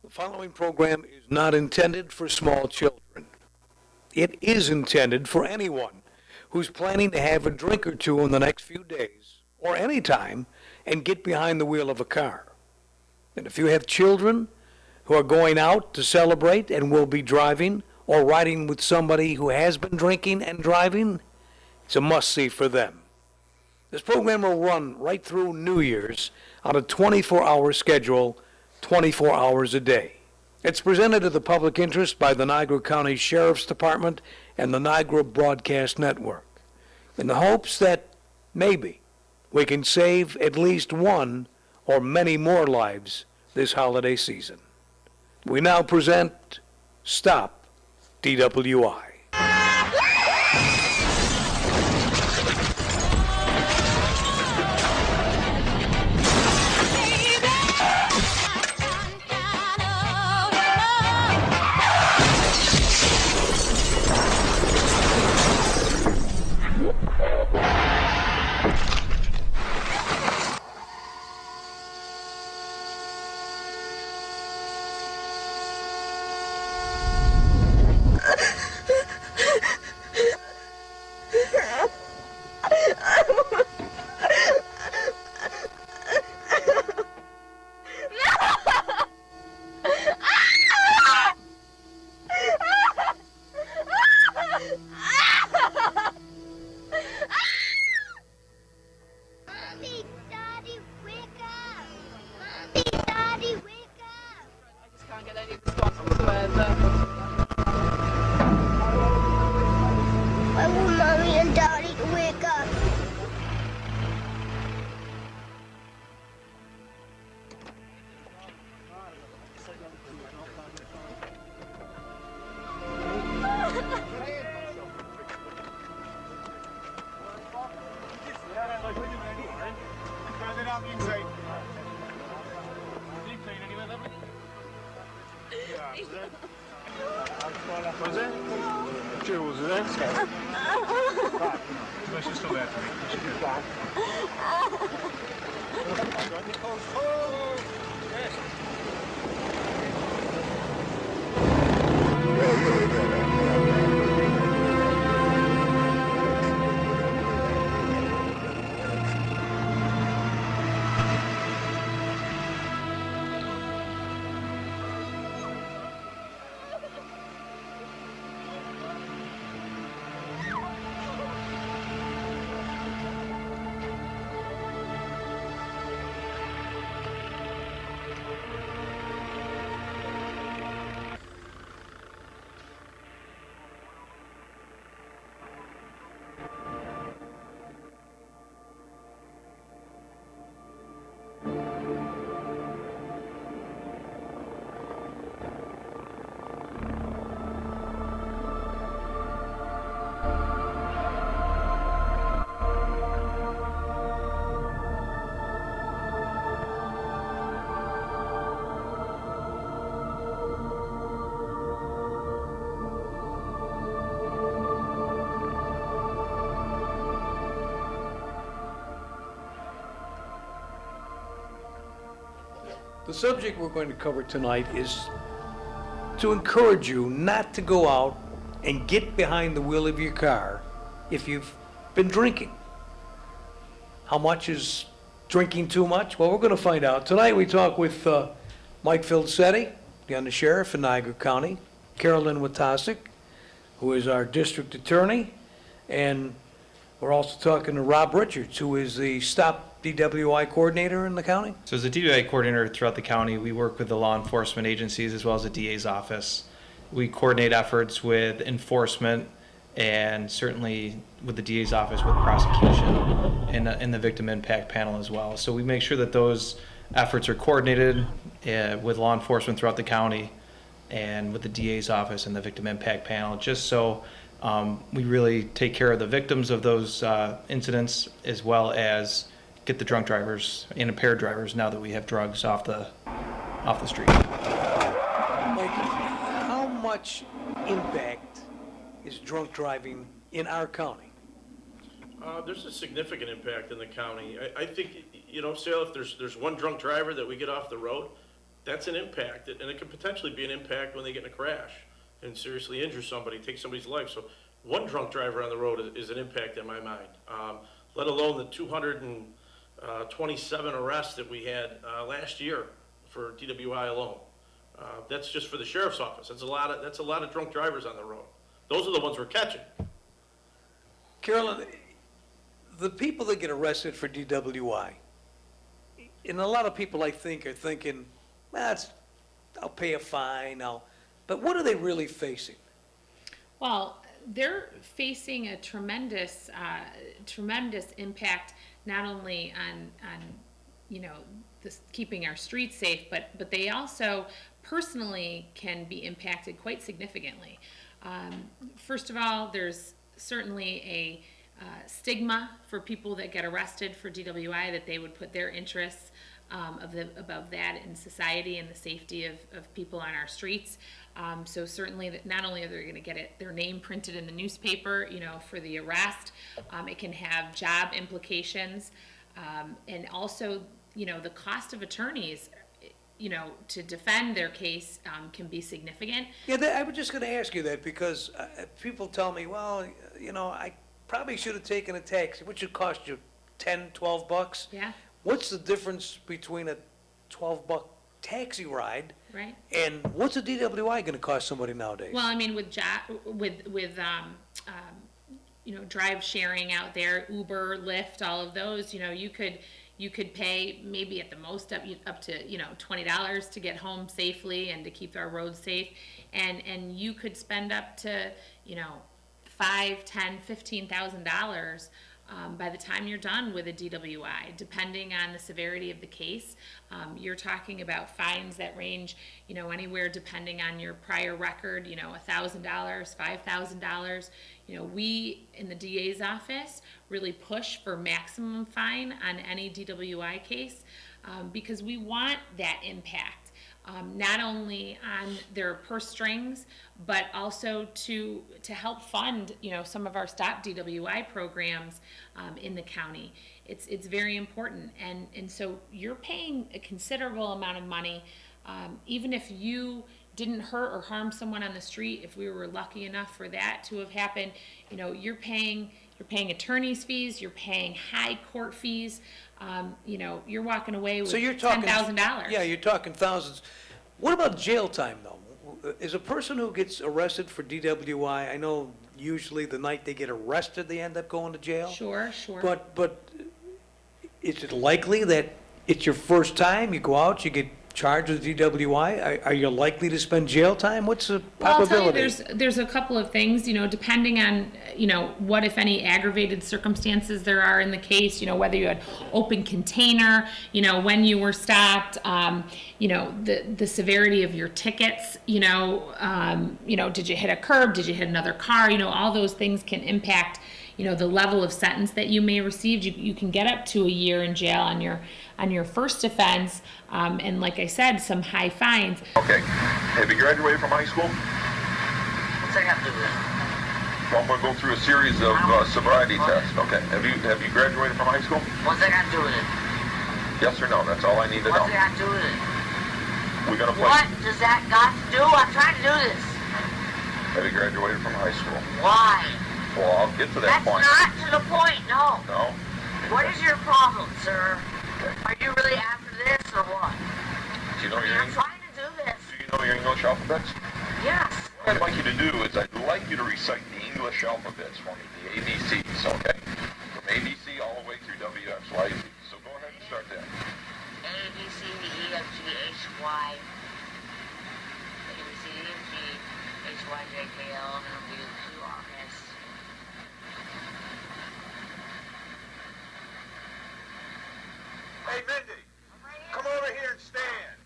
The following program is not intended for small children. It is intended for anyone who's planning to have a drink or two in the next few days, or any time, and get behind the wheel of a car. And if you have children who are going out to celebrate and will be driving, or riding with somebody who has been drinking and driving, it's a must-see for them. This program will run right through New Year's on a 24-hour schedule, 24 hours a day. It's presented to the public interest by the Niagara County Sheriff's Department and the Niagara Broadcast Network, in the hopes that maybe we can save at least one or many more lives this holiday season. We now present Stop DWI. Mommy, Daddy, wake up! Mommy, Daddy, wake up! I just can't get any response whatsoever. I want Mommy and Daddy to wake up. Cos'è? Chiuso, eh? Lascia sto verso. The subject we're going to cover tonight is to encourage you not to go out and get behind the wheel of your car if you've been drinking. How much is drinking too much? Well, we're going to find out. Tonight we talk with Mike Filsetti, the undersheriff in Niagara County, Carolyn Watasic, who is our district attorney, and we're also talking to Rob Richards, who is the Stop DWI coordinator in the county. So as a DWI coordinator throughout the county, we work with the law enforcement agencies as well as the DA's office. We coordinate efforts with enforcement and certainly with the DA's office with prosecution and the victim impact panel as well. So we make sure that those efforts are coordinated with law enforcement throughout the county and with the DA's office and the victim impact panel, just so we really take care of the victims of those incidents as well as get the drunk drivers and impaired drivers now that we have drugs off the street. Mike, how much impact is drunk driving in our county? There's a significant impact in the county. I think, you know, Sal, if there's one drunk driver that we get off the road, that's an impact, and it could potentially be an impact when they get in a crash and seriously injure somebody, take somebody's life. So one drunk driver on the road is an impact in my mind, let alone the 227 arrests that we had last year for DWI alone. That's just for the sheriff's office. That's a lot of drunk drivers on the road. Those are the ones we're catching. Carolyn, the people that get arrested for DWI, and a lot of people I think are thinking, I'll pay a fine, but what are they really facing? Well, they're facing a tremendous impact, not only on keeping our streets safe, but they also personally can be impacted quite significantly. First of all, there's certainly a stigma for people that get arrested for DWI, that they would put their interests above that in society and the safety of people on our streets. So certainly that not only are they going to get their name printed in the newspaper, for the arrest, it can have job implications, and also, the cost of attorneys, to defend their case can be significant. Yeah, I was just going to ask you that because people tell me, well, I probably should have taken a taxi, which would cost you $10, $12. Yeah. What's the difference between a $12 taxi ride? Right. And what's a DWI going to cost somebody nowadays? Well, I mean, with drive sharing out there, Uber, Lyft, all of those, you could pay maybe at the most up to $20 to get home safely and to keep our roads safe, and you could spend up to $5,000, $10,000, $15,000 by the time you're done with a DWI, depending on the severity of the case. You're talking about fines that range, anywhere depending on your prior record, $1,000, $5,000. We in the DA's office really push for maximum fine on any DWI case because we want that impact. Not only on their purse strings, but also to help fund, some of our Stop DWI programs in the county. It's very important, and so you're paying a considerable amount of money, even if you didn't hurt or harm someone on the street. If we were lucky enough for that to have happened, you're paying attorney's fees, you're paying high court fees. You're walking away with $10,000. Yeah, you're talking thousands. What about jail time, though? Is a person who gets arrested for DWI, I know usually the night they get arrested, they end up going to jail? Sure. But is it likely that it's your first time, you go out, you get charged with DWI? Are you likely to spend jail time? What's the probability? Well, I'll tell you, there's a couple of things, depending on, what, if any, aggravated circumstances there are in the case, whether you had open container, when you were stopped, the severity of your tickets, did you hit a curb? Did you hit another car? All those things can impact, the level of sentence that you may receive. You can get up to a year in jail on your first offense, and like I said, some high fines. Okay. Have you graduated from high school? What's that have to do with it? Well, I'm going to go through a series of sobriety tests. Okay. Have you graduated from high school? What's that got to do with it? Yes or no? That's all I need to know. What's that got to do with it? We're going to play. What does that got to do? I'm trying to do this. Have you graduated from high school? Why? Well, I'll get to that point. That's not to the point, no. No? What is your problem, sir? Okay. Are you really after this or what? Do you know your I'm trying to do this. Do you know your English alphabets? Yes. What I'd like you to do is I'd like you to recite the English alphabets for me, the ABCs, okay? From ABC all the way through WXYZ. So go ahead and start there. A, B, C, D, E, F, G, H, Y. A, B, C, D, F, G, H, Y, J, K, L, M, N, O, P, Q, R, S. Hey, Mindy, come over here and stand.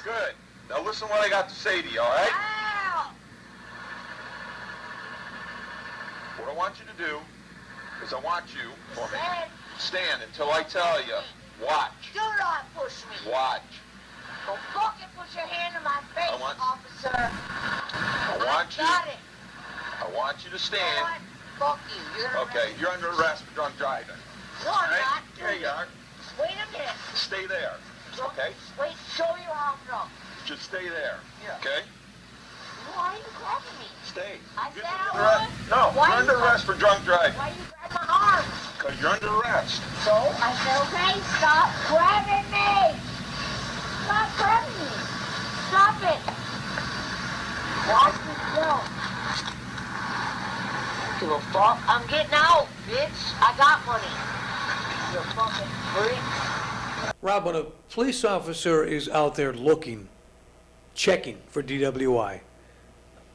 Good. Now listen what I got to say to you, all right? Ow! What I want you to do is I want you for me stand until I tell you. Watch. Do not push me. Watch. Go fucking put your hand in my face, officer. I want you. Got it. I want you to You know stand. what? Fuck you. You're Okay, you're under arrest for drunk driving. No, All I'm right? not. Here you are. Wait a minute. Stay there. drunk. Okay. Wait, show me how I'm drunk. Just stay there. Yeah. Okay? Why are you grabbing me? Stay. I You're said I under arrest. would. No, Why you're under you- arrest for drunk driving. Why you grab my arms? Because you're under arrest. So I said, okay, stop grabbing me. Stop grabbing me. Stop it. Watch me go. Give a fuck. I'm getting out, bitch. I got money. You fucking freak. Rob, when a police officer is out there looking, checking for DWI,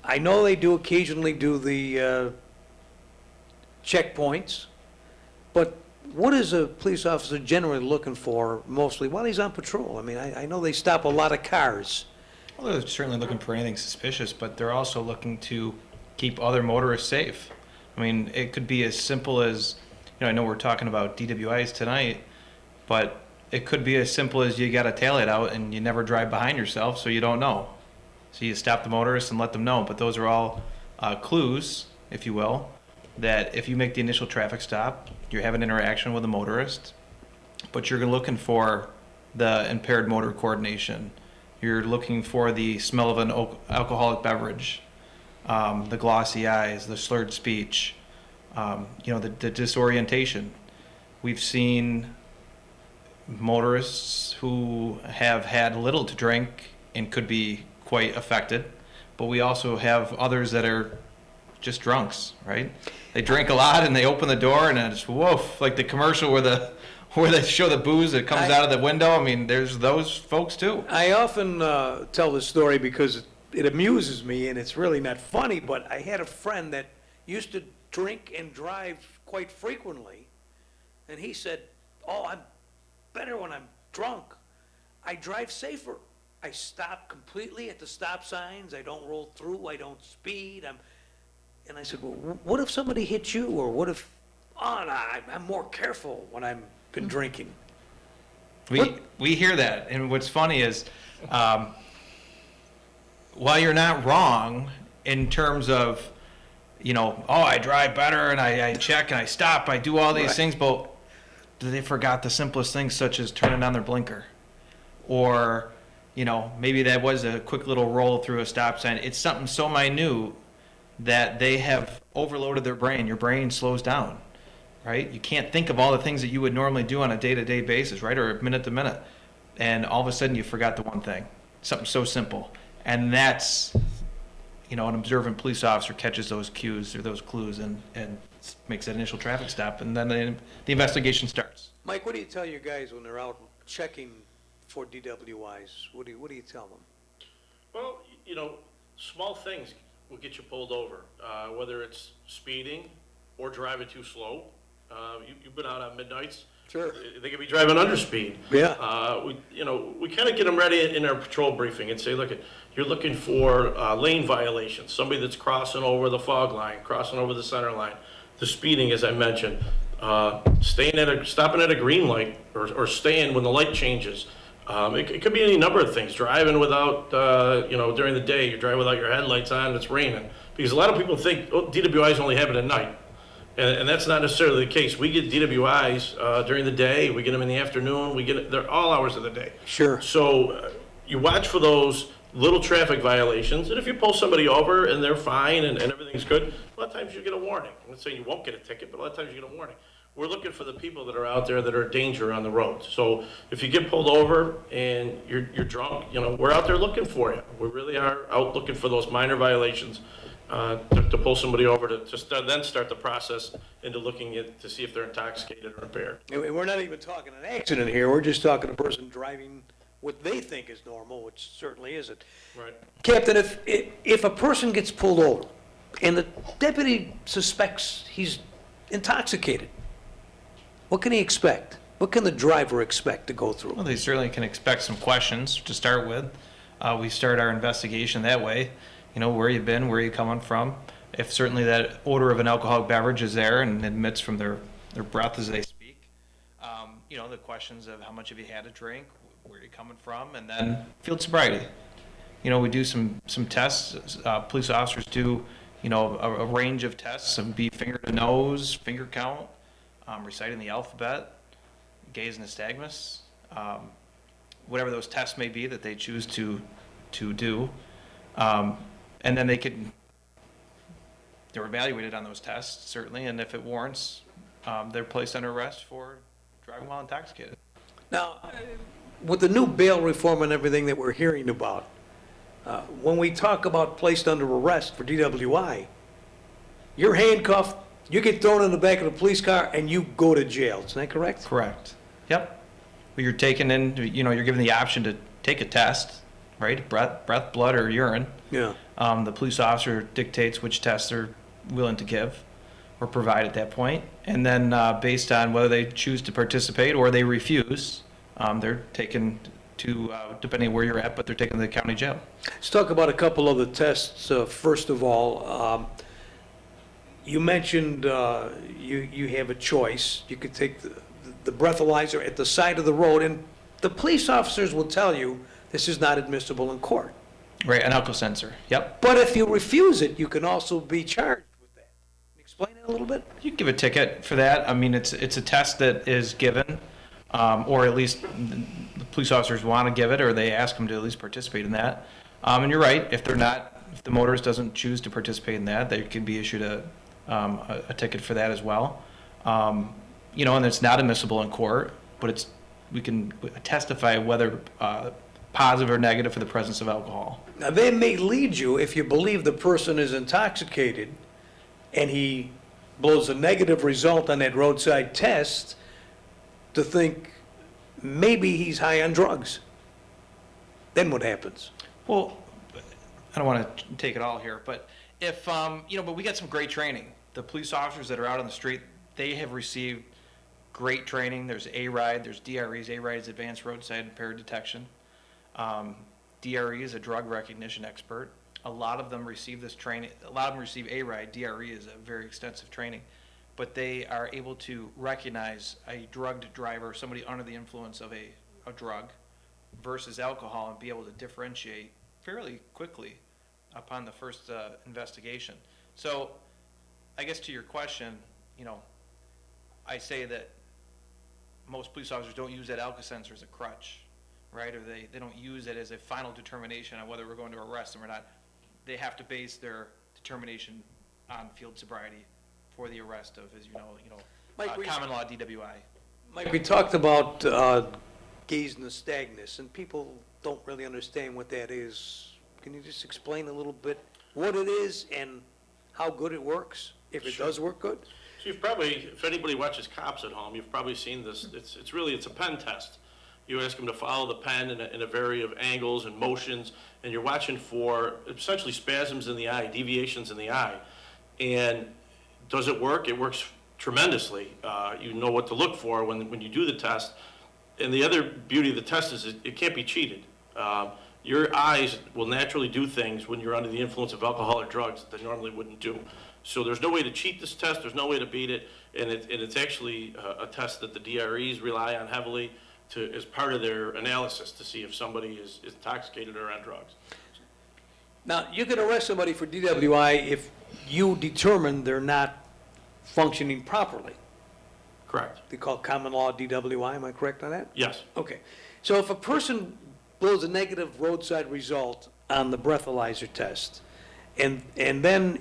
I know they do occasionally do the checkpoints, but what is a police officer generally looking for mostly while he's on patrol? I mean, I know they stop a lot of cars. Well, they're certainly looking for anything suspicious, but they're also looking to keep other motorists safe. I mean, it could be as simple as, I know we're talking about DWIs tonight, but it could be as simple as you got a taillight out and you never drive behind yourself, so you don't know. So you stop the motorist and let them know. But those are all clues, if you will, that if you make the initial traffic stop, you have an interaction with a motorist, but you're looking for the impaired motor coordination. You're looking for the smell of an alcoholic beverage, the glossy eyes, the slurred speech, the disorientation. We've seen motorists who have had little to drink and could be quite affected, but we also have others that are just drunks, right? They drink a lot and they open the door and it's woof, like the commercial where they show the booze that comes out of the window. I mean, there's those folks too. I often tell this story because it amuses me, and it's really not funny, but I had a friend that used to drink and drive quite frequently, and he said, "Oh, I'm better when I'm drunk. I drive safer. I stop completely at the stop signs. I don't roll through. I don't speed. And I said, well, what if somebody hits you? Or what if, oh, no, I'm more careful when I'm been drinking. We hear that, and what's funny is, while you're not wrong in terms of, I drive better and I check and I stop, I do all these things, but they forgot the simplest things such as turning on their blinker, or maybe that was a quick little roll through a stop sign. It's something so minute that they have overloaded their brain. Your brain slows down, right? You can't think of all the things that you would normally do on a day-to-day basis, right, or minute to minute, and all of a sudden you forgot the one thing, something so simple. And that's, an observant police officer catches those cues or those clues and makes that initial traffic stop, and then the investigation starts. Mike, what do you tell your guys when they're out checking for DWIs? What do you tell them? Well, small things will get you pulled over, whether it's speeding or driving too slow. You've been out on midnights. Sure. They could be driving under speed. Yeah. We kind of get them ready in our patrol briefing and say, look, you're looking for lane violations, somebody that's crossing over the fog line, crossing over the center line, the speeding, as I mentioned, stopping at a green light or staying when the light changes. It could be any number of things. Driving without, during the day, you're driving without your headlights on and it's raining. Because a lot of people think, DWIs only happen at night. And that's not necessarily the case. We get DWIs during the day, we get them in the afternoon, they're all hours of the day. Sure. So you watch for those little traffic violations, and if you pull somebody over and they're fine and everything's good, a lot of times you get a warning. I'm not saying you won't get a ticket, but a lot of times you get a warning. We're looking for the people that are out there that are a danger on the road. So if you get pulled over and you're drunk, we're out there looking for you. We really are out looking for those minor violations to pull somebody over then start the process into looking to see if they're intoxicated or impaired. And we're not even talking an accident here. We're just talking a person driving what they think is normal, which certainly isn't. Right. Captain, if a person gets pulled over and the deputy suspects he's intoxicated, what can he expect? What can the driver expect to go through? Well, they certainly can expect some questions to start with. We start our investigation that way. Where you been, where you coming from. If certainly that odor of an alcoholic beverage is there and emits from their breath as they speak. The questions of how much have you had to drink, where are you coming from, and then field sobriety. We do some tests. Police officers do, a range of tests, some finger to nose, finger count, reciting the alphabet, gaze nystagmus. whatever those tests may be that they choose to do. And then they're evaluated on those tests, certainly, and if it warrants, they're placed under arrest for driving while intoxicated. Now, with the new bail reform and everything that we're hearing about, when we talk about placed under arrest for DWI, you're handcuffed, you get thrown in the back of the police car, and you go to jail. Isn't that correct? Correct. Yep. Well, you're taken in, you're given the option to take a test, right? Breath, blood, or urine. Yeah. The police officer dictates which tests they're willing to give or provide at that point. And then based on whether they choose to participate or they refuse, they're taken to, depending on where you're at, but they're taken to the county jail. Let's talk about a couple of the tests. First of all, you mentioned you have a choice. You could take the breathalyzer at the side of the road, and the police officers will tell you this is not admissible in court. Right, an alcohol sensor. Yep. But if you refuse it, you can also be charged with that. Can you explain it a little bit? You can give a ticket for that. I mean, it's a test that is given, or at least the police officers want to give it, or they ask them to at least participate in that. And you're right, if the motorist doesn't choose to participate in that, they could be issued a ticket for that as well. And it's not admissible in court, but we can testify whether positive or negative for the presence of alcohol. Now, they may lead you, if you believe the person is intoxicated and he blows a negative result on that roadside test, to think maybe he's high on drugs. Then what happens? Well, I don't want to take it all here, but if, but we got some great training. The police officers that are out on the street, they have received great training. There's A-RIDE, there's DREs. A-RIDE is Advanced Roadside Impaired Detection. DRE is a drug recognition expert. A lot of them receive this training. A lot of them receive A-RIDE. DRE is a very extensive training. But they are able to recognize a drugged driver, somebody under the influence of a drug versus alcohol, and be able to differentiate fairly quickly upon the first investigation. So I guess to your question, I say that most police officers don't use that alcohol sensor as a crutch, right? Or they don't use it as a final determination on whether we're going to arrest them or not. They have to base their determination on field sobriety for the arrest of, as Mike, common law DWI. Mike, we talked about gaze nystagmus, and people don't really understand what that is. Can you just explain a little bit what it is and how good it works, if it does work good? So you've probably, if anybody watches cops at home, you've probably seen this. It's a pen test. You ask them to follow the pen in a variety of angles and motions, and you're watching for essentially spasms in the eye, deviations in the eye. And does it work? It works tremendously. You know what to look for when you do the test. And the other beauty of the test is it can't be cheated. Your eyes will naturally do things when you're under the influence of alcohol or drugs that they normally wouldn't do. So there's no way to cheat this test. There's no way to beat it. And it's actually a test that the DREs rely on heavily as part of their analysis to see if somebody is intoxicated or on drugs. Now, you can arrest somebody for DWI if you determine they're not functioning properly. Correct. They call common law DWI, am I correct on that? Yes. Okay. So if a person blows a negative roadside result on the breathalyzer test, and then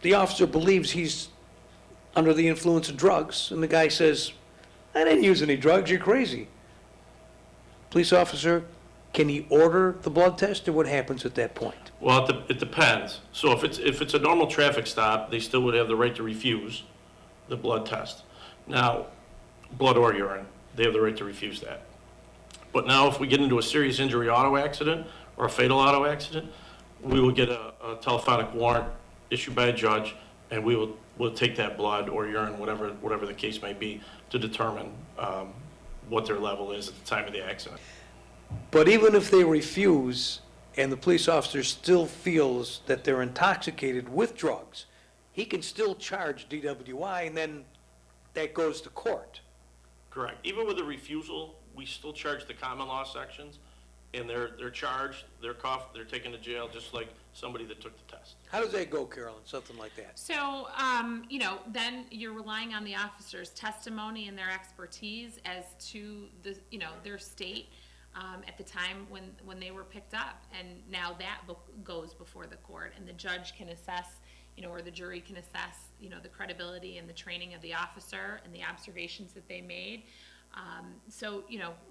the officer believes he's under the influence of drugs, and the guy says, I didn't use any drugs, you're crazy. Police officer, can he order the blood test, or what happens at that point? Well, it depends. So if it's a normal traffic stop, they still would have the right to refuse the blood test. Now, blood or urine, they have the right to refuse that. But now if we get into a serious injury auto accident or a fatal auto accident, we will get a telephonic warrant issued by a judge, and we'll take that blood or urine, whatever the case may be, to determine what their level is at the time of the accident. But even if they refuse, and the police officer still feels that they're intoxicated with drugs, he can still charge DWI, and then that goes to court. Correct. Even with a refusal, we still charge the common law sections, and they're charged, they're cuffed, they're taken to jail, just like somebody that took the test. How does that go, Carolyn, something like that? So, then you're relying on the officer's testimony and their expertise as to their state. at the time when they were picked up. And now that goes before the court, and the judge can assess, or the jury can assess, the credibility and the training of the officer and the observations that they made. So,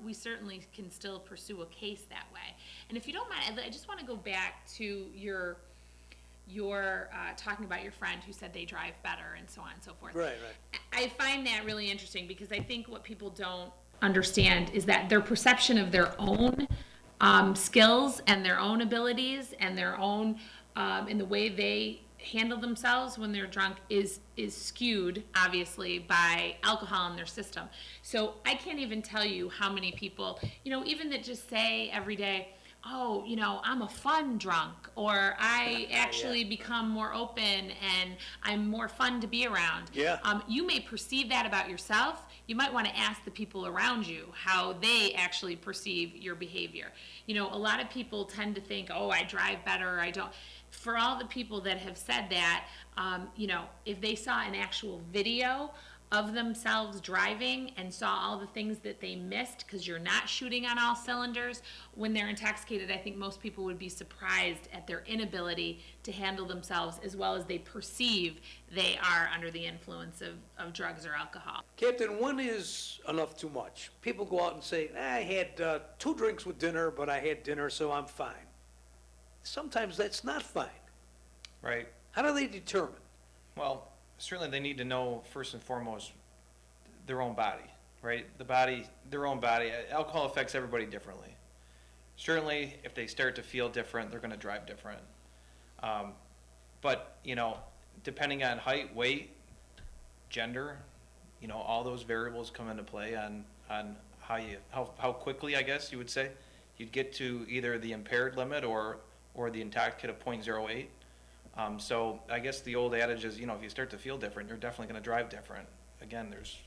we certainly can still pursue a case that way. And if you don't mind, I just want to go back to your talking about your friend who said they drive better and so on and so forth. Right. I find that really interesting, because I think what people don't understand is that their perception of their own skills and their own abilities and their own in the way they handle themselves when they're drunk is skewed, obviously, by alcohol in their system. So I can't even tell you how many people, even that just say every day, oh, I'm a fun drunk, or I actually become more open and I'm more fun to be around. Yeah. You may perceive that about yourself. You might want to ask the people around you how they actually perceive your behavior. A lot of people tend to think, oh, I drive better, or I don't. For all the people that have said that, if they saw an actual video of themselves driving and saw all the things that they missed, because you're not shooting on all cylinders when they're intoxicated, I think most people would be surprised at their inability to handle themselves as well as they perceive they are under the influence of drugs or alcohol. Captain, when is enough too much? People go out and say, I had 2 drinks with dinner, but I had dinner, so I'm fine. Sometimes that's not fine. Right. How do they determine? Well, certainly they need to know, first and foremost, their own body, right? Their own body. Alcohol affects everybody differently. Certainly, if they start to feel different, they're going to drive different. But, depending on height, weight, gender, all those variables come into play on how quickly, I guess you would say, you'd get to either the impaired limit or the intoxicant of 0.08. So I guess the old adage is, if you start to feel different, you're definitely going to drive different. Again, there's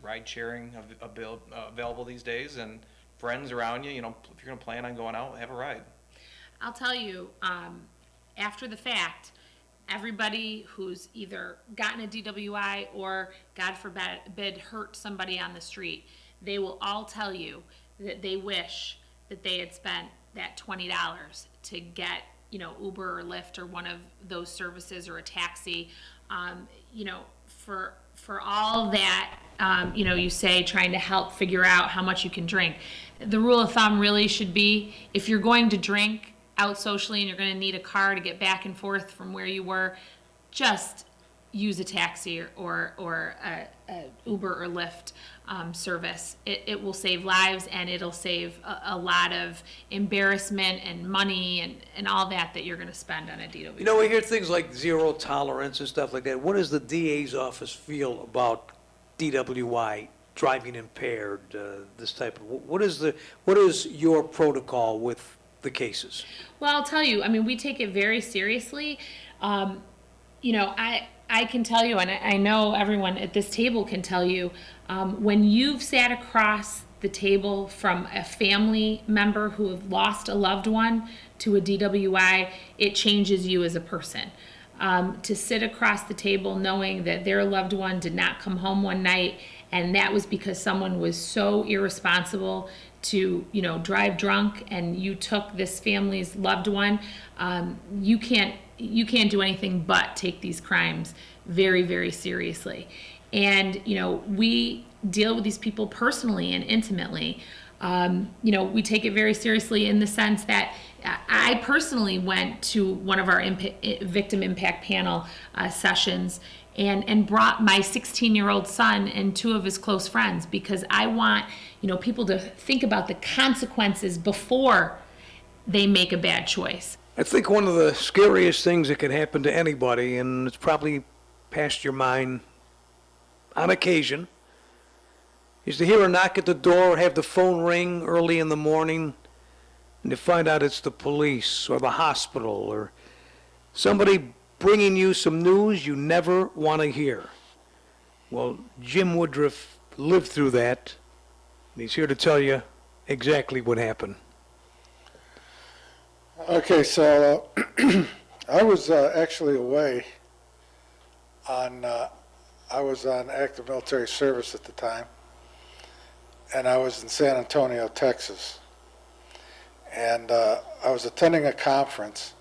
ride sharing available these days, and friends around you, if you're going to plan on going out, have a ride. I'll tell you, after the fact, everybody who's either gotten a DWI or, God forbid, hurt somebody on the street, they will all tell you that they wish that they had spent that $20 to get, Uber or Lyft or one of those services, or a taxi, for all that, you say, trying to help figure out how much you can drink. The rule of thumb really should be, if you're going to drink out socially and you're going to need a car to get back and forth from where you were, just use a taxi or a Uber or Lyft service. It will save lives, and it'll save a lot of embarrassment and money and all that you're going to spend on a DWI. We hear things like zero tolerance and stuff like that. What does the DA's office feel about DWI, driving impaired, this type of, what is your protocol with the cases? Well, I'll tell you, we take it very seriously. I can tell you, and I know everyone at this table can tell you, when you've sat across the table from a family member who have lost a loved one to a DWI, it changes you as a person. To sit across the table knowing that their loved one did not come home one night, and that was because someone was so irresponsible to, drive drunk, and you took this family's loved one, you can't do anything but take these crimes very, very seriously. And, we deal with these people personally and intimately. We take it very seriously in the sense that I personally went to one of our victim impact panel sessions and brought my 16-year-old son and 2 of his close friends, because I want, people to think about the consequences before they make a bad choice. I think one of the scariest things that can happen to anybody, and it's probably passed your mind on occasion, is to hear a knock at the door, have the phone ring early in the morning, and to find out it's the police or the hospital or somebody bringing you some news you never want to hear. Well, Jim Woodruff lived through that, and he's here to tell you exactly what happened. Okay, so I was actually away I was on active military service at the time, and I was in San Antonio, Texas. and I was attending a conference,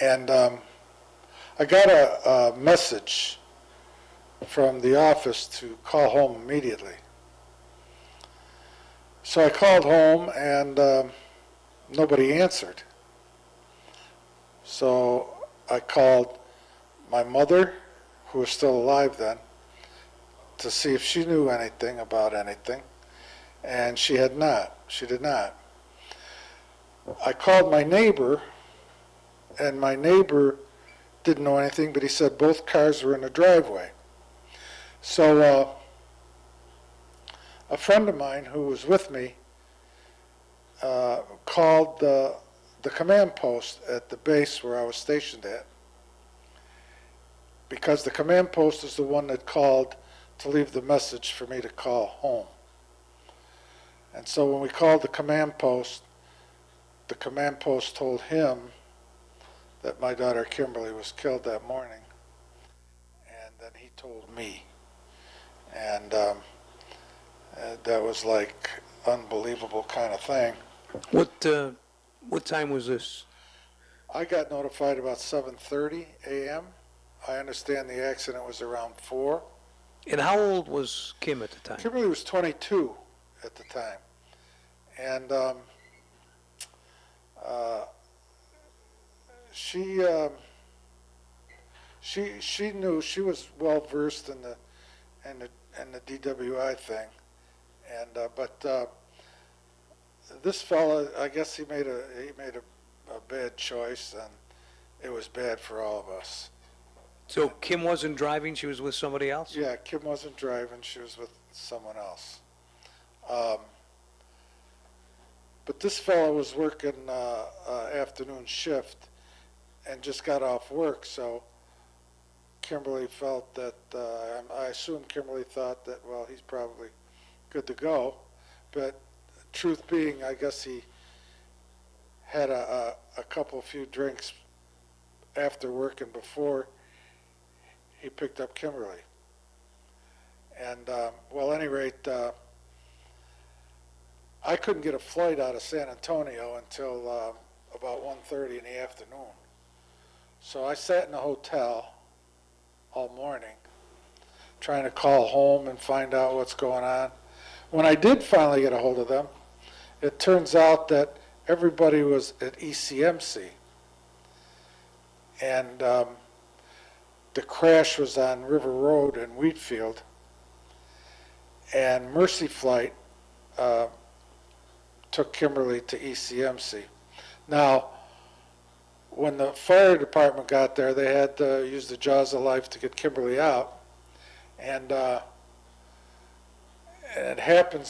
and I got a message from the office to call home immediately. So I called home, and nobody answered. So I called my mother, who was still alive then, to see if she knew anything about anything, and she had not. She did not. I called my neighbor, and my neighbor didn't know anything, but he said both cars were in the driveway. So a friend of mine who was with me called the command post at the base where I was stationed at, because the command post is the one that called to leave the message for me to call home. And so when we called the command post told him that my daughter Kimberly was killed that morning, and then he told me. And that was like unbelievable kind of thing. What time was this? I got notified about 7:30 a.m. I understand the accident was around 4. And how old was Kim at the time? Kimberly was 22 at the time. And she knew, she was well versed in the DWI thing. And but this fella, I guess he made a bad choice, and it was bad for all of us. So Kim wasn't driving, she was with somebody else? Yeah, Kim wasn't driving, she was with someone else. But this fellow was working afternoon shift and just got off work, so Kimberly felt that, I assume Kimberly thought that, well, he's probably good to go. But truth being, I guess he had a few drinks after work and before he picked up Kimberly. And, well, at any rate, I couldn't get a flight out of San Antonio until about 1:30 in the afternoon. So I sat in a hotel all morning trying to call home and find out what's going on. When I did finally get a hold of them, it turns out that everybody was at ECMC. And the crash was on River Road in Wheatfield. And Mercy Flight took Kimberly to ECMC. Now, when the fire department got there, they had to use the jaws of life to get Kimberly out. And it happened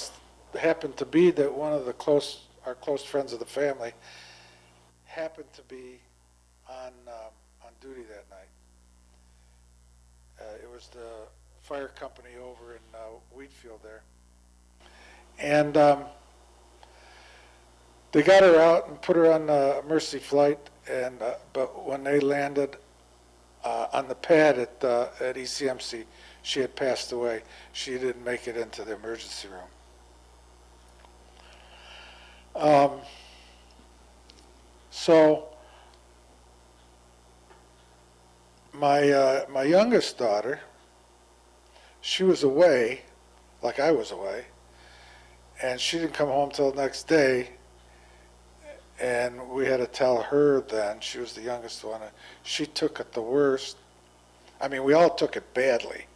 to be that one of our close friends of the family happened to be on duty that night. It was the fire company over in Wheatfield there. And they got her out and put her on a Mercy flight, and but when they landed on the pad at ECMC, she had passed away. She didn't make it into the emergency room. So my youngest daughter, she was away, like I was away, and she didn't come home till the next day. And we had to tell her then, she was the youngest one, she took it the worst. I mean, we all took it badly,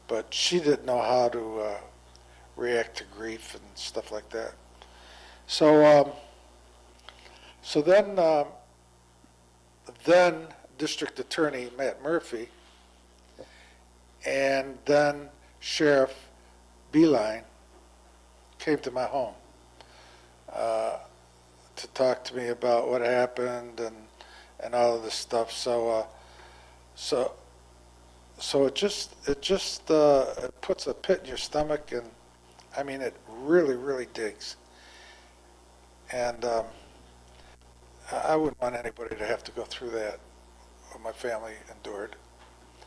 but she didn't know how to react to grief and stuff like that. So, then District Attorney Matt Murphy and then Sheriff Beeline came to my home to talk to me about what happened and all of this stuff. So it puts a pit in your stomach, and I mean, it really digs. And I wouldn't want anybody to have to go through that, what my family endured.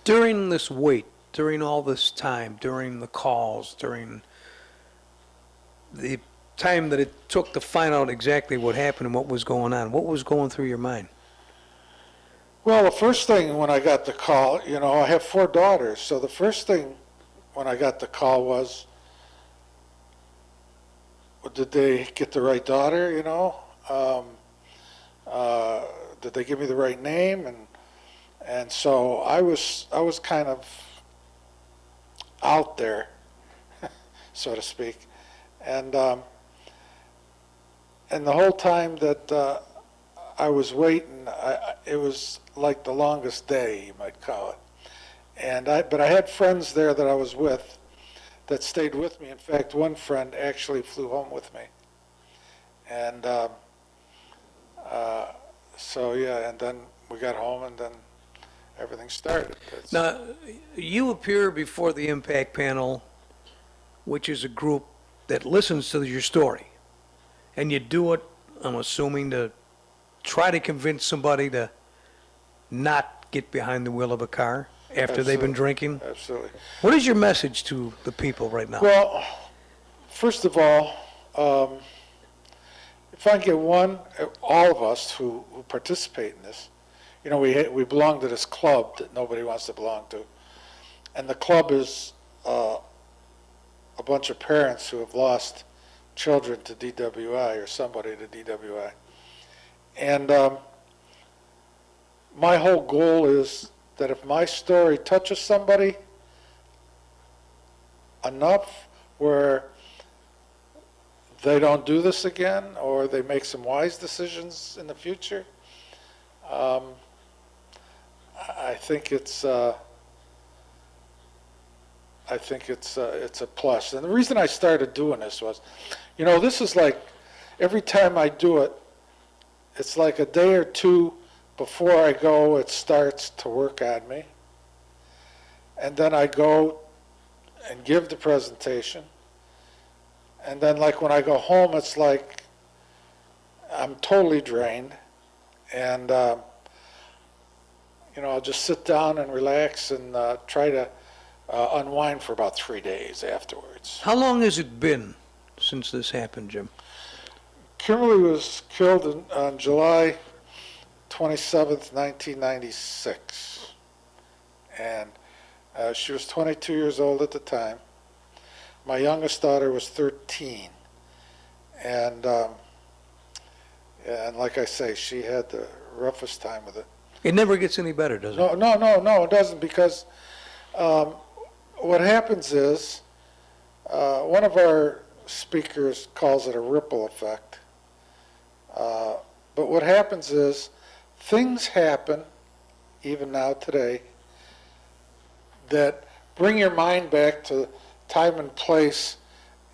During this wait, during all this time, during the calls, during the time that it took to find out exactly what happened and what was going on, what was going through your mind? Well, the first thing when I got the call, I have 4 daughters, so the first thing when I got the call was, well, did they get the right daughter, did they give me the right name? And so I was kind of out there, so to speak. And the whole time that I was waiting, it was like the longest day, you might call it. But I had friends there that I was with that stayed with me. In fact, one friend actually flew home with me. And so, yeah, and then we got home and then everything started. Now, you appear before the Impact Panel, which is a group that listens to your story. And you do it, I'm assuming, to try to convince somebody to not get behind the wheel of a car after they've been drinking. Absolutely. What is your message to the people right now? Well, first of all, if I can get all of us who participate in this, we belong to this club that nobody wants to belong to. And the club is a bunch of parents who have lost children to DWI or somebody to DWI. And my whole goal is that if my story touches somebody enough where they don't do this again or they make some wise decisions in the future, I think it's a plus. And the reason I started doing this was, this is like every time I do it, it's like a day or two before I go, it starts to work on me. And then I go and give the presentation. And then like when I go home, it's like I'm totally drained. And, I'll just sit down and relax and try to unwind for about 3 days afterwards. How long has it been since this happened, Jim? Kimberly was killed on July 27th, 1996. And she was 22 years old at the time. My youngest daughter was 13. And like I say, she had the roughest time with it. It never gets any better, does it? No, it doesn't, because what happens is, one of our speakers calls it a ripple effect. But what happens is, things happen, even now today, that bring your mind back to time and place,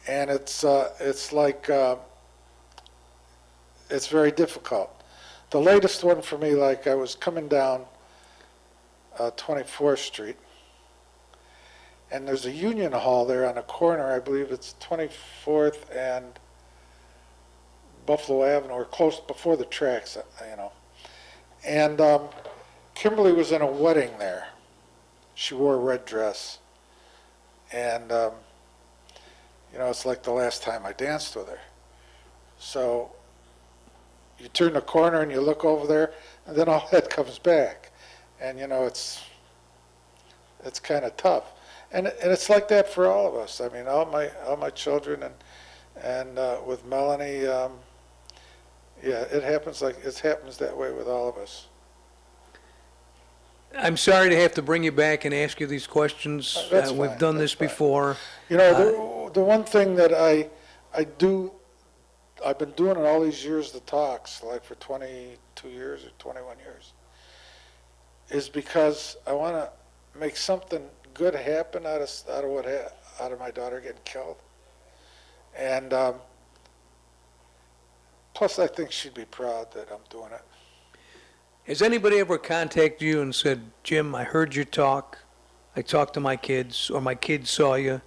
and it's like, it's very difficult. The latest one for me, like I was coming down 24th Street, and there's a Union Hall there on the corner, I believe it's 24th and Buffalo Avenue, or close before the tracks, And Kimberly was in a wedding there. She wore a red dress. And, it's like the last time I danced with her. So you turn the corner and you look over there, and then all that comes back. And, it's kind of tough. And it's like that for all of us. I mean, all my children and with Melanie, it happens that way with all of us. I'm sorry to have to bring you back and ask you these questions. That's We've fine, done that's this fine. before. The one thing that I do, I've been doing it all these years, the talks, like for 22 years or 21 years, is because I want to make something good happen out of my daughter getting killed. And plus, I think she'd be proud that I'm doing it. Has anybody ever contacted you and said, Jim, I heard your talk, I talked to my kids, or my kids saw you,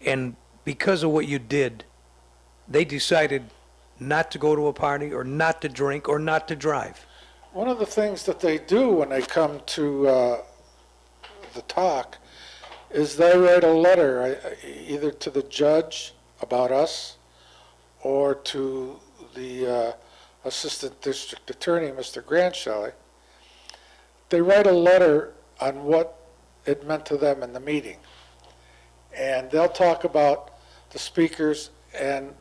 and because of what you did, they decided not to go to a party, or not to drink, or not to drive? One of the things that they do when they come to the talk is they write a letter either to the judge about us or to the Assistant District Attorney, Mr. Grant Shelley, they write a letter on what it meant to them in the meeting. And they'll talk about the speakers, and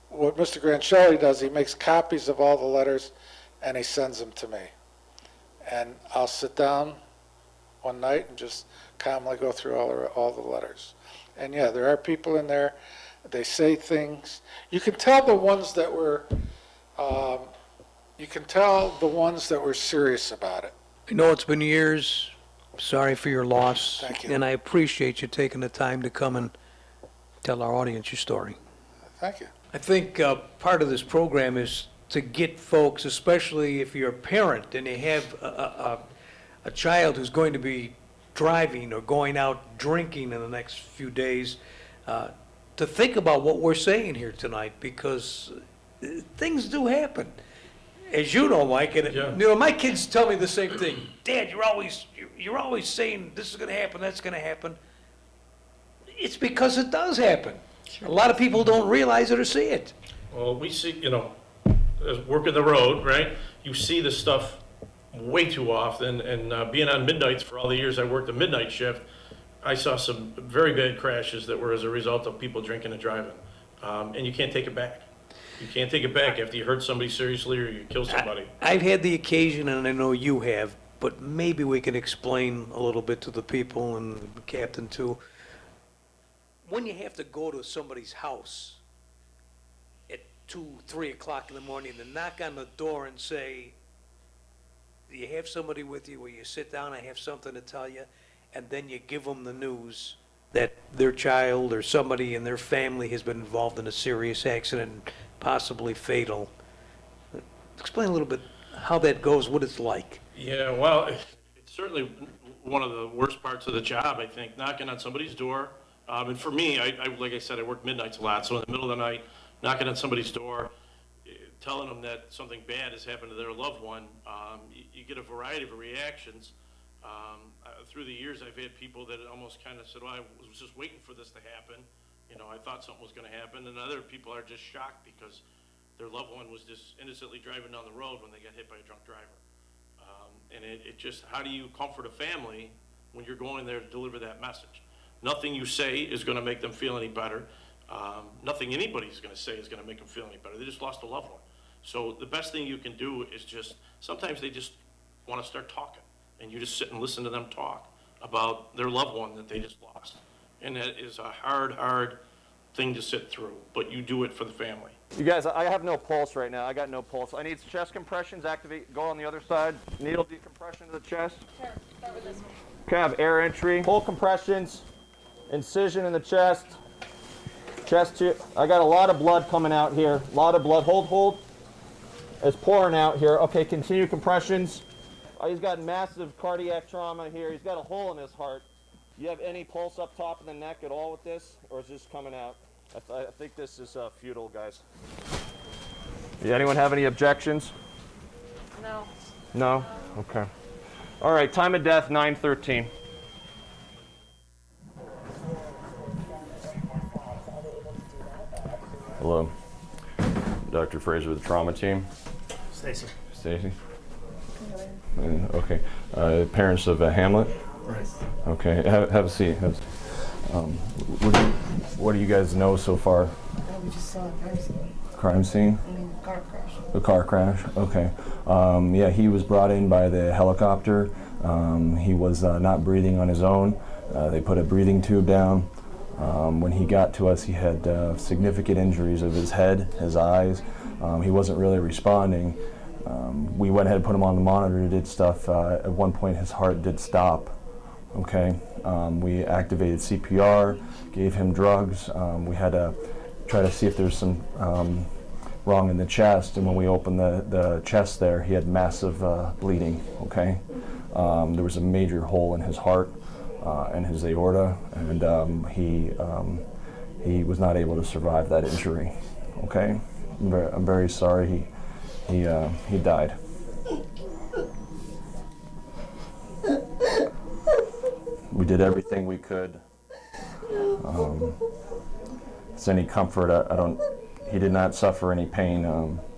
what Mr. Grant Shelley does, he makes copies of all the letters and he sends them to me. And I'll sit down one night and just calmly go through all the letters. And yeah, there are people in there, they say things. You can tell the ones that were, serious about it. I know it's been years. Sorry for your loss. Thank you. And I appreciate you taking the time to come and tell our audience your story. Thank you. I think part of this program is to get folks, especially if you're a parent and you have a child who's going to be driving or going out drinking in the next few days, to think about what we're saying here tonight, because things do happen. As you know, Mike, and Yeah. you know, my kids tell me the same thing. Dad, you're always saying this is going to happen, that's going to happen. It's because it does happen. A lot of people don't realize it or see it. Well, we see, as working the road, right? You see this stuff way too often, and being on midnights for all the years I worked the midnight shift, I saw some very bad crashes that were as a result of people drinking and driving. And you can't take it back. You can't take it back after you hurt somebody seriously or you kill somebody. I've had the occasion, and I know you have, but maybe we can explain a little bit to the people and the captain too. When you have to go to somebody's house at 2, 3 o'clock in the morning and knock on the door and say, do you have somebody with you? Will you sit down? I have something to tell you. And then you give them the news that their child or somebody in their family has been involved in a serious accident, possibly fatal. Explain a little bit how that goes, what it's like. Yeah, well, it's certainly one of the worst parts of the job, I think, knocking on somebody's door. And for me, like I said, I work midnights a lot, so in the middle of the night, knocking on somebody's door, telling them that something bad has happened to their loved one, you get a variety of reactions. Through the years, I've had people that almost kind of said, well, I was just waiting for this to happen. I thought something was going to happen. And other people are just shocked because their loved one was just innocently driving down the road when they got hit by a drunk driver. And it just, how do you comfort a family when you're going there to deliver that message? Nothing you say is going to make them feel any better. Nothing anybody's going to say is going to make them feel any better. They just lost a loved one. So the best thing you can do is just, sometimes they just want to start talking. And you just sit and listen to them talk about their loved one that they just lost. And that is a hard thing to sit through, but you do it for the family. You guys, I have no pulse right now. I got no pulse. I need chest compressions, activate, go on the other side. Needle decompression to the chest. Sure, start with this one. Okay, I have air entry. Pull compressions, incision in the chest. Chest here. I got a lot of blood coming out here. A lot of blood. Hold. It's pouring out here. Okay, continue compressions. He's got massive cardiac trauma here. He's got a hole in his heart. Do you have any pulse up top of the neck at all with this? Or is this coming out? I think this is futile, guys. Yeah, anyone have any objections? No. No? Okay. All right, time of death, 9:13. Hello. Dr. Fraser with the trauma team. Stacy. Stacy? Okay. Parents of Hamlet? Right. Okay. Have a seat. What do you guys know so far? We just saw a crime scene. Crime scene? I mean, car crash. The car crash? Okay. Yeah, he was brought in by the helicopter. He was not breathing on his own. They put a breathing tube down. When he got to us, he had significant injuries of his head, his eyes. He wasn't really responding. We went ahead and put him on the monitor, did stuff. At one point, his heart did stop. Okay. We activated CPR, gave him drugs. We had to try to see if there's some wrong in the chest, and when we opened the chest there, he had massive bleeding. Okay. There was a major hole in his heart and his aorta, and he was not able to survive that injury. Okay. I'm very sorry he died. We did everything we could it's any comfort, he did not suffer any pain.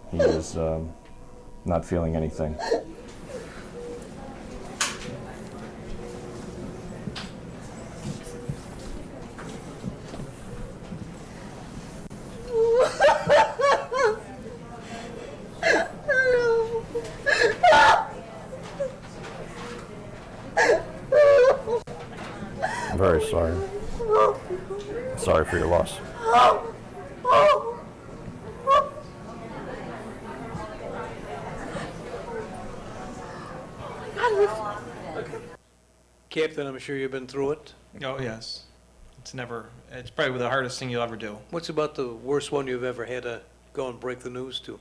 He was not feeling anything. I'm very sorry. Sorry for your loss. Captain, I'm sure you've been through it. Oh, yes. It's probably the hardest thing you'll ever do. What's about the worst one you've ever had to go and break the news to?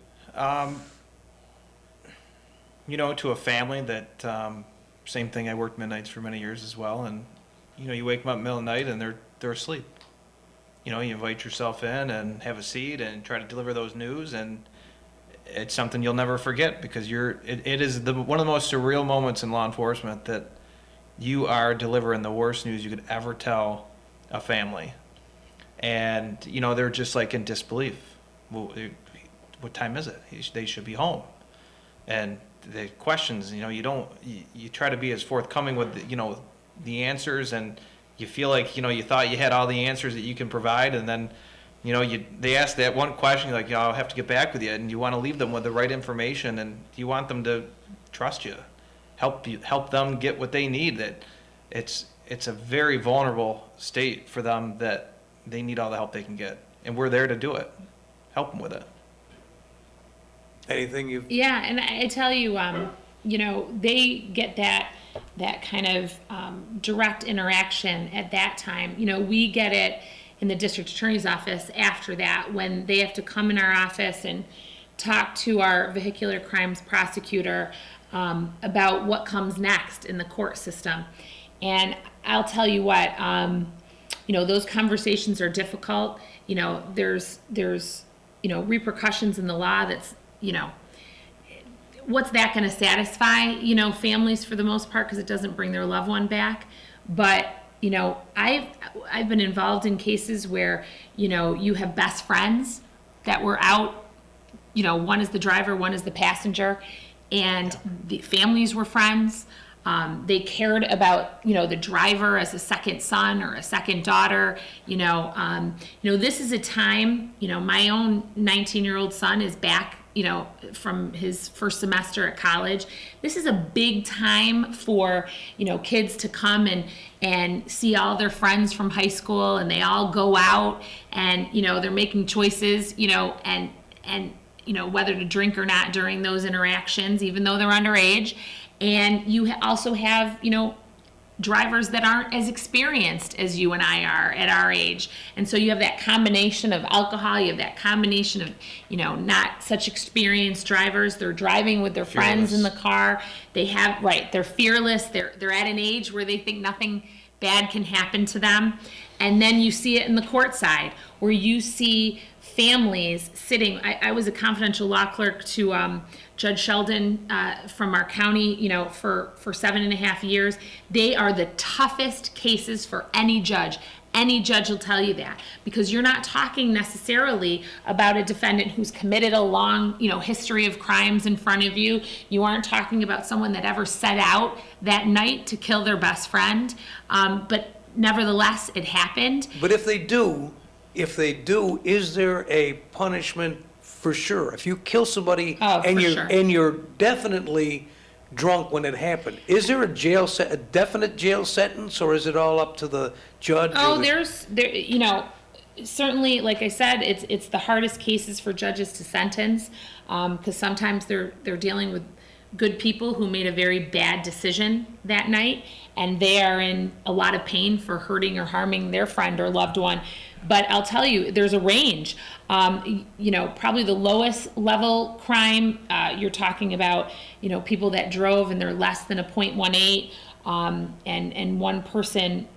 To a family that, same thing, I worked midnights for many years as well, and, you wake them up middle of the night and they're asleep. You invite yourself in and have a seat and try to deliver those news, and it's something you'll never forget, because it is one of the most surreal moments in law enforcement, that you are delivering the worst news you could ever tell a family. And, they're just like in disbelief. Well, what time is it? They should be home. And the questions, you try to be as forthcoming with, the answers, and you feel like, you thought you had all the answers that you can provide, and then, they ask that one question, you're like, I'll have to get back with you, and you want to leave them with the right information, and you want them to trust you, help them get what they need. That it's a very vulnerable state for them, that they need all the help they can get, and we're there to do it, help them with it. Anything you've... Yeah, and I tell you, they get that kind of direct interaction at that time. We get it in the district attorney's office after that, when they have to come in our office and talk to our vehicular crimes prosecutor about what comes next in the court system. And I'll tell you what, those conversations are difficult. There's repercussions in the law that's, what's that going to satisfy, families for the most part, because it doesn't bring their loved one back. But, I've been involved in cases where, you have best friends that were out, one is the driver, one is the passenger, and the families were friends. They cared about, the driver as a second son or a second daughter. This is a time, my own 19-year-old son is back, from his first semester at college. This is a big time for, kids to come and see all their friends from high school, and they all go out, and, they're making choices, and whether to drink or not during those interactions, even though they're underage. And you also have, drivers that aren't as experienced as you and I are at our age. And so you have that combination of alcohol, you have that combination of, not such experienced drivers. They're driving with their friends in the car. They're fearless. They're at an age where they think nothing bad can happen to them. And then you see it in the court side, where you see families sitting. I was a confidential law clerk to Judge Sheldon from our county, for 7.5 years. They are the toughest cases for any judge. Any judge will tell you that, because you're not talking necessarily about a defendant who's committed a long, history of crimes in front of you. You aren't talking about someone that ever set out that night to kill their best friend. But nevertheless, it happened. But if they do, is there a punishment for sure? If you kill somebody and you're definitely drunk when it happened, is there a definite jail sentence, or is it all up to the judge? Certainly, like I said, it's the hardest cases for judges to sentence, because sometimes they're dealing with good people who made a very bad decision that night, and they are in a lot of pain for hurting or harming their friend or loved one. But I'll tell you, there's a range. Probably the lowest level crime, you're talking about, people that drove and they're less than a .18. and one person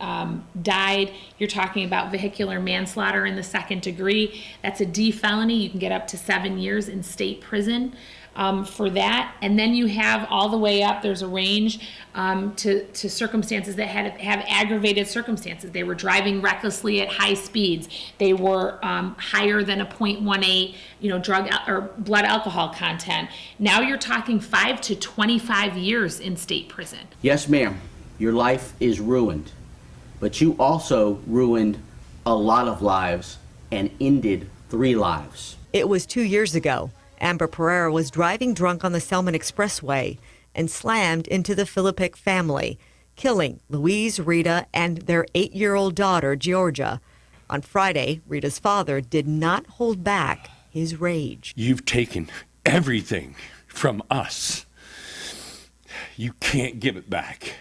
died. You're talking about vehicular manslaughter in the second degree. That's a D felony. You can get up to 7 years in state prison for that. And then you have all the way up, there's a range to circumstances that have aggravated circumstances. They were driving recklessly at high speeds. They were higher than a 0.18, drug or blood alcohol content. Now you're talking 5 to 25 years in state prison. Yes, ma'am, your life is ruined, but you also ruined a lot of lives and ended 3 lives. It was 2 years ago. Amber Pereira was driving drunk on the Selman Expressway and slammed into the Philippic family, killing Louise, Rita, and their 8-year-old daughter, Georgia. On Friday, Rita's father did not hold back his rage. You've taken everything from us. You can't give it back.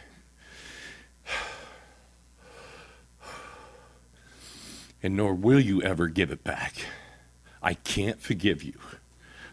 And nor will you ever give it back. I can't forgive you.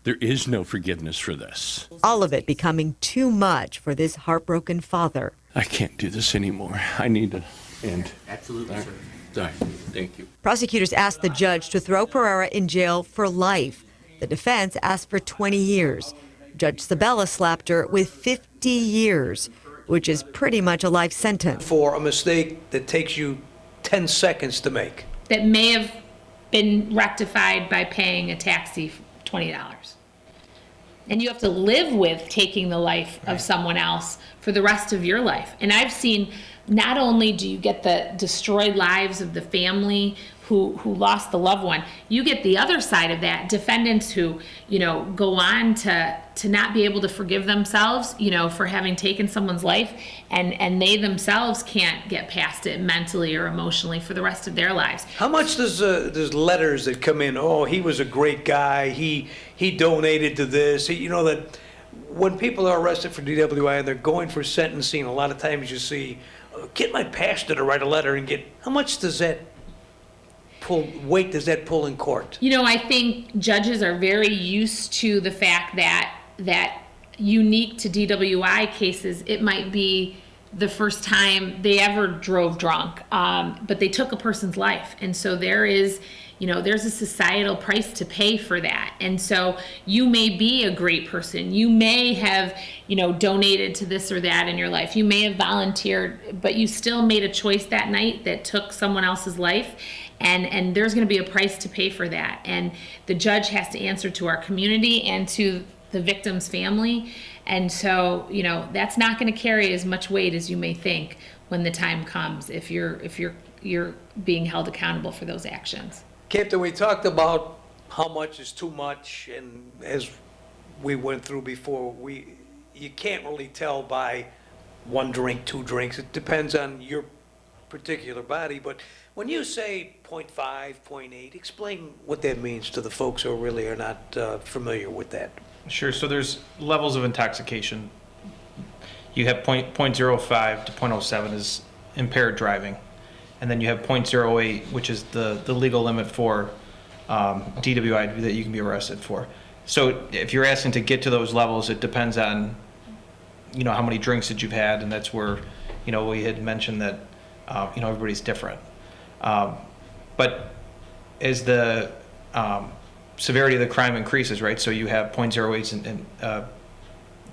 There is no forgiveness for this. All of it becoming too much for this heartbroken father. I can't do this anymore. I need to end. Absolutely, sir. Sorry. Thank you. Prosecutors asked the judge to throw Pereira in jail for life. The defense asked for 20 years. Judge Sabella slapped her with 50 years, which is pretty much a life sentence. For a mistake that takes you 10 seconds to make. That may have been rectified by paying a taxi $20. And you have to live with taking the life of someone else for the rest of your life. And I've seen, not only do you get the destroyed lives of the family who lost the loved one, you get the other side of that, defendants who, go on to not be able to forgive themselves, for having taken someone's life, and they themselves can't get past it mentally or emotionally for the rest of their lives. How much does letters that come in? Oh, he was a great guy. He donated to this. That when people are arrested for DWI and they're going for sentencing, a lot of times you see, get my pastor to write a letter and get. How much does that weight does that pull in court? I think judges are very used to the fact that unique to DWI cases, it might be the first time they ever drove drunk, but they took a person's life. And so there is, there's a societal price to pay for that. And so you may be a great person. You may have, donated to this or that in your life. You may have volunteered, but you still made a choice that night that took someone else's life. And there's going to be a price to pay for that. And the judge has to answer to our community and to the victim's family. And so, that's not going to carry as much weight as you may think when the time comes, if you're being held accountable for those actions. Captain, we talked about how much is too much, and as we went through before, you can't really tell by 1 drink, 2 drinks. It depends on your particular body, but when you say 0.5, 0.8, explain what that means to the folks who really are not familiar with that. Sure. So there's levels of intoxication. You have 0.05 to 0.07 is impaired driving, and then you have 0.08, which is the legal limit for DWI that you can be arrested for. So if you're asking to get to those levels, it depends on how many drinks that you've had, and that's where we had mentioned that everybody's different. But as the severity of the crime increases, right? So you have 0.08s in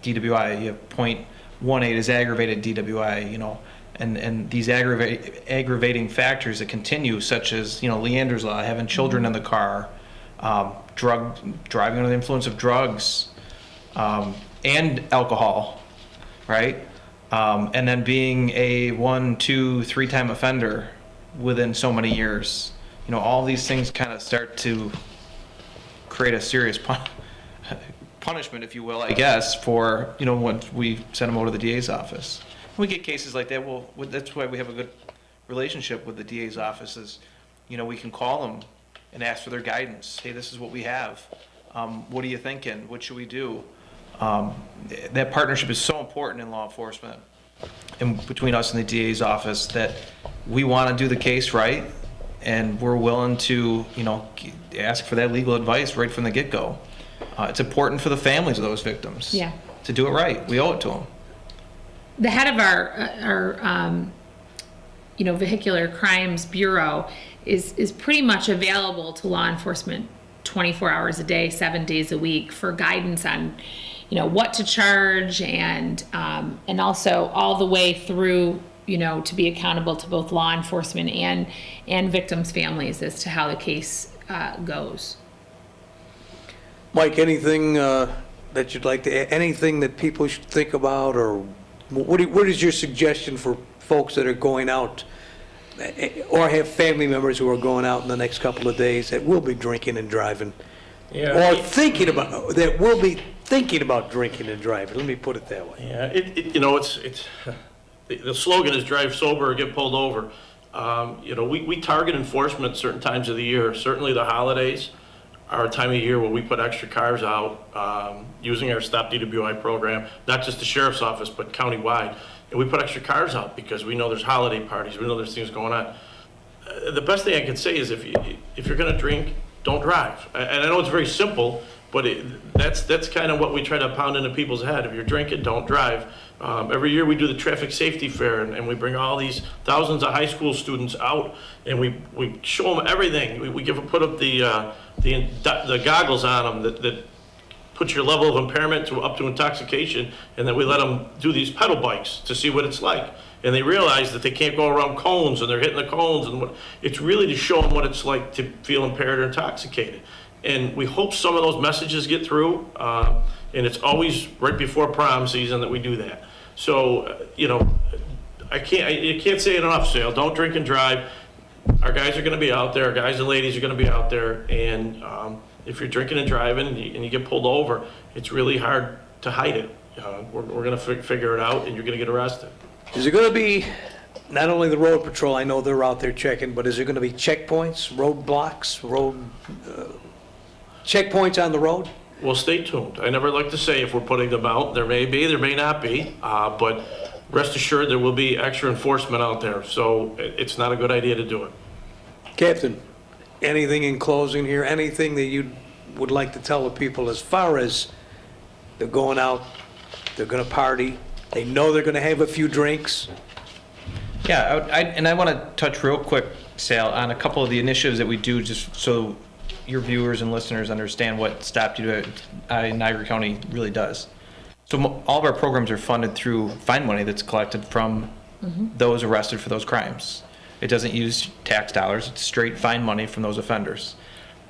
DWI, you have 0.18 is aggravated DWI, and these aggravating factors that continue, such as Leander's Law, having children in the car, driving under the influence of drugs, and alcohol, right? And then being a 1, 2, 3 time offender within so many years, all these things kind of start to create a serious punishment, if you will, I guess, for when we send them over to the DA's office. When we get cases like that, well, that's why we have a good relationship with the DA's office. Is we can call them and ask for their guidance. Hey, this is what we have. What are you thinking? What should we do? That partnership is so important in law enforcement and between us and the DA's office, that we want to do the case right, and we're willing to ask for that legal advice right from the get-go. It's important for the families of those victims to do it right. We owe it to them. the head of our vehicular crimes bureau is pretty much available to law enforcement 24 hours a day, 7 days a week for guidance on, what to charge and also all the way through, to be accountable to both law enforcement and victims' families as to how the case goes. Mike, anything that you'd like to, anything that people should think about, or what is your suggestion for folks that are going out or have family members who are going out in the next couple of days that will be drinking and driving? Yeah. Or that will be thinking about drinking and driving. Let me put it that way. Yeah, it's the slogan is drive sober or get pulled over. We target enforcement certain times of the year. Certainly the holidays are a time of year where we put extra cars out using our Stop DWI program, not just the sheriff's office, but countywide. And we put extra cars out because we know there's holiday parties, we know there's things going on. The best thing I can say is if you're going to drink, don't drive. And I know it's very simple, but that's kind of what we try to pound into people's head. If you're drinking, don't drive. Every year we do the traffic safety fair, and we bring all these thousands of high school students out, and we show them everything. We put up the goggles on them that puts your level of impairment up to intoxication, and then we let them do these pedal bikes to see what it's like. And they realize that they can't go around cones, and they're hitting the cones, and it's really to show them what it's like to feel impaired or intoxicated. And we hope some of those messages get through, and it's always right before prom season that we do that. So, I can't say it enough, Sale. Don't drink and drive. Our guys are going to be out there. Our guys and ladies are going to be out there. And if you're drinking and driving and you get pulled over, it's really hard to hide it. We're going to figure it out, and you're going to get arrested. Is it going to be not only the road patrol, I know they're out there checking, but is there going to be checkpoints, roadblocks, checkpoints on the road? Well, stay tuned. I never like to say if we're putting them out. There may be, there may not be, but rest assured there will be extra enforcement out there. So it's not a good idea to do it. Captain, anything in closing here? Anything that you would like to tell the people as far as they're going out, they're going to party, they know they're going to have a few drinks? Yeah, I want to touch real quick, Sal, on a couple of the initiatives that we do, just so your viewers and listeners understand what Stop DWI in Niagara County really does. So all of our programs are funded through fine money that's collected from those arrested for those crimes. It doesn't use tax dollars, it's straight fine money from those offenders.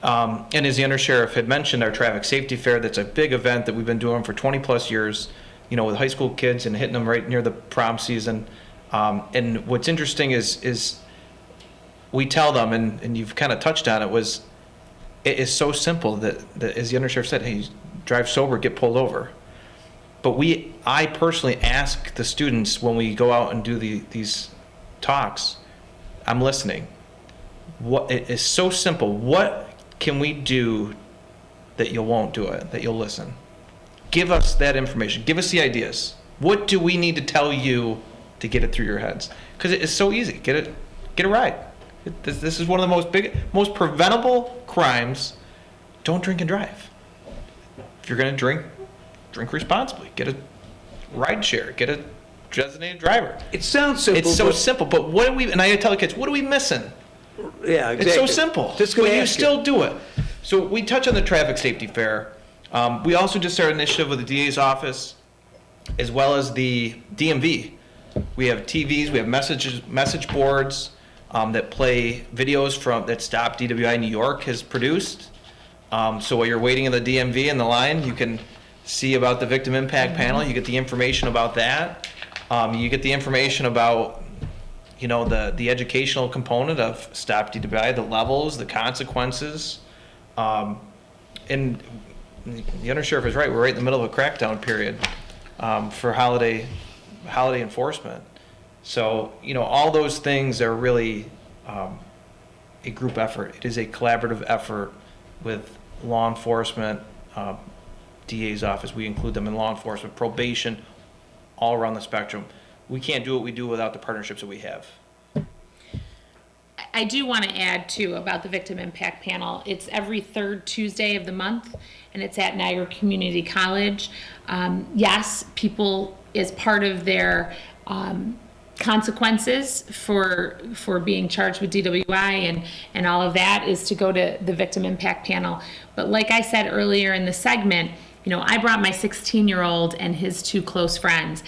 And as the undersheriff had mentioned, our traffic safety fair, that's a big event that we've been doing for 20 plus years, with high school kids and hitting them right near the prom season. And what's interesting is we tell them, and you've kind of touched on it, it is so simple that as the undersheriff said, hey, drive sober, get pulled over. But I personally ask the students when we go out and do these talks, I'm listening. It is so simple. What can we do that you won't do it, that you'll listen? Give us that information. Give us the ideas. What do we need to tell you to get it through your heads? Because it is so easy. Get a ride. This is one of the most preventable crimes. Don't drink and drive. If you're going to drink responsibly. Get a ride share. Get a designated driver. It sounds simple. It's so simple, but and I tell the kids, what are we missing? Yeah, exactly. It's so simple. Just but you still do it. So we touch on the traffic safety fair. We also just started an initiative with the DA's office, as well as the DMV. We have TVs, we have message boards that play videos that Stop DWI New York has produced. So while you're waiting in the DMV in the line, you can see about the victim impact panel. You get the information about that. You get the information about, the educational component of Stop DWI, the levels, the consequences. And the undersheriff is right. We're right in the middle of a crackdown period for holiday enforcement. So, all those things are really a group effort. It is a collaborative effort with law enforcement, DA's office. We include them in law enforcement, probation, all around the spectrum. We can't do what we do without the partnerships that we have. I do want to add too about the Victim Impact Panel. It's every third Tuesday of the month, and it's at Niagara Community College. Yes, people, as part of their consequences for being charged with DWI and all of that, is to go to the Victim Impact Panel. But like I said earlier in the segment, you know, I brought my 16-year-old and his two close friends.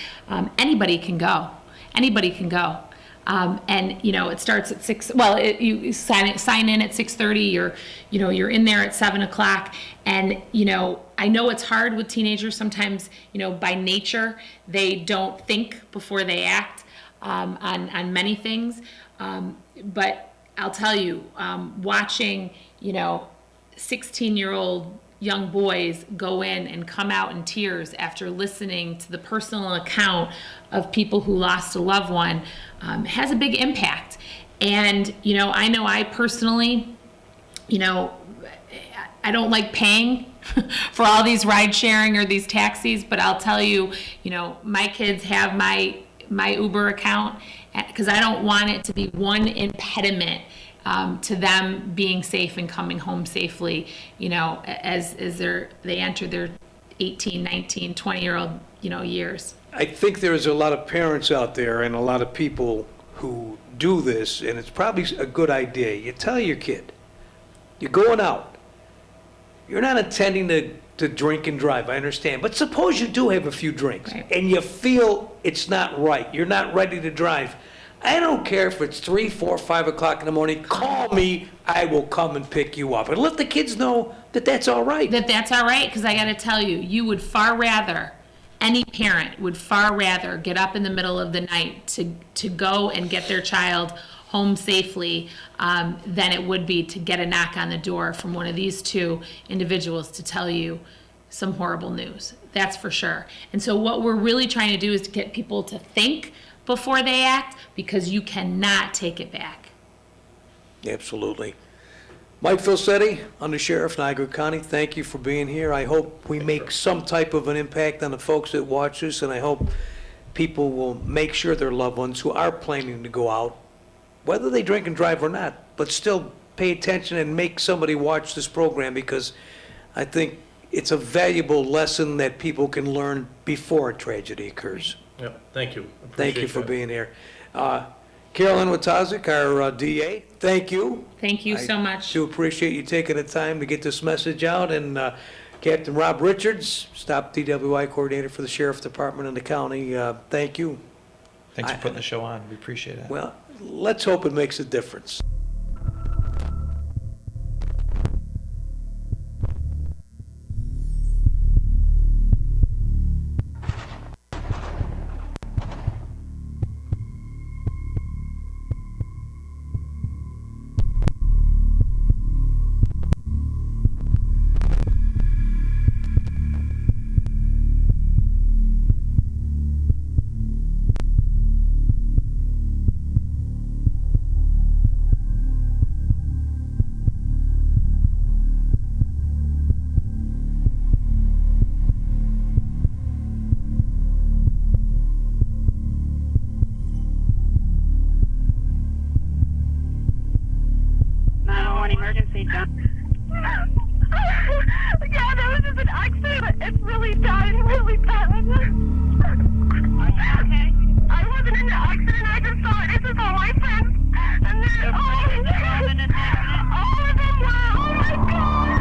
Anybody can go. Anybody can go. And you know, it starts at 6. Well, you sign in at 6:30. You're in there at 7 o'clock. And you know, I know it's hard with teenagers. Sometimes, you know, by nature, they don't think before they act on many things. But I'll tell you, watching, you know, 16-year-old young boys go in and come out in tears after listening to the personal account of people who lost a loved one has a big impact. And, you know I personally, you know, I don't like paying for all these ride sharing or these taxis, but I'll tell you, you know, my kids have my Uber account because I don't want it to be one impediment to them being safe and coming home safely, you know, as they enter their 18, 19, 20-year-old, you know, years. I think there's a lot of parents out there and a lot of people who do this, and it's probably a good idea. You tell your kid, you're going out. You're not intending to drink and drive, I understand. But suppose you do have a few drinks, right, and you feel it's not right. You're not ready to drive. I don't care if it's 3, 4, 5 o'clock in the morning. Call me. I will come and pick you up. And let the kids know that that's all right. That's all right, because I got to tell you, you would far rather, any parent would far rather get up in the middle of the night to go and get their child home safely than it would be to get a knock on the door from one of these two individuals to tell you some horrible news. That's for sure. And so what we're really trying to do is to get people to think before they act, because you cannot take it back. Absolutely. Mike Filsetti, Undersheriff, Niagara County, thank you for being here. I hope we make some type of an impact on the folks that watch us, and I hope people will make sure their loved ones who are planning to go out, whether they drink and drive or not, but still pay attention and make somebody watch this program, because I think it's a valuable lesson that people can learn before a tragedy occurs. Yep, thank you. Thank you for being here. Carolyn Watazik, our DA, thank you. Thank you so much. I do appreciate you taking the time to get this message out. And Captain Rob Richards, Stop DWI Coordinator for the Sheriff's Department in the county, thank you. Thanks for putting the show on. We appreciate it. Well, let's hope it makes a difference. Emergency, John. Yeah, there was just an accident. It's really bad, really bad. Are you okay? I wasn't in the accident. I just saw it. This is all my friends. And then, all of them were. Oh my God.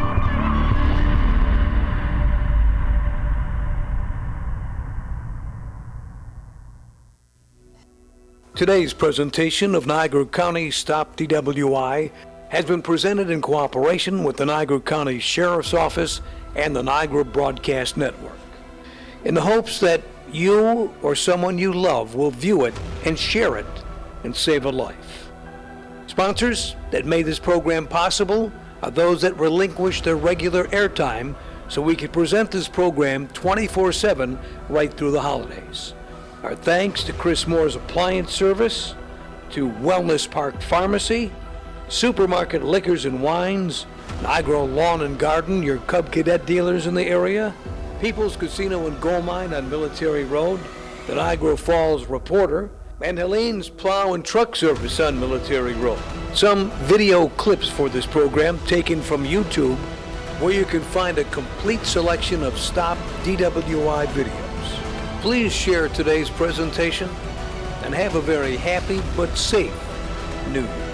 Today's presentation of Niagara County Stop DWI has been presented in cooperation with the Niagara County Sheriff's Office and the Niagara Broadcast Network, in the hopes that you or someone you love will view it and share it and save a life. Sponsors that made this program possible are those that relinquish their regular airtime so we can present this program 24/7 right through the holidays. Our thanks to Chris Moore's Appliance Service, to Wellness Park Pharmacy, Supermarket Liquors and Wines, Niagara Lawn and Garden, your Cub Cadet dealers in the area, People's Casino and Gold Mine on Military Road, the Niagara Falls Reporter, and Helene's plow and truck service on Military Road. Some video clips for this program taken from YouTube, where you can find a complete selection of Stop DWI videos. Please share today's presentation and have a very happy but safe New Year.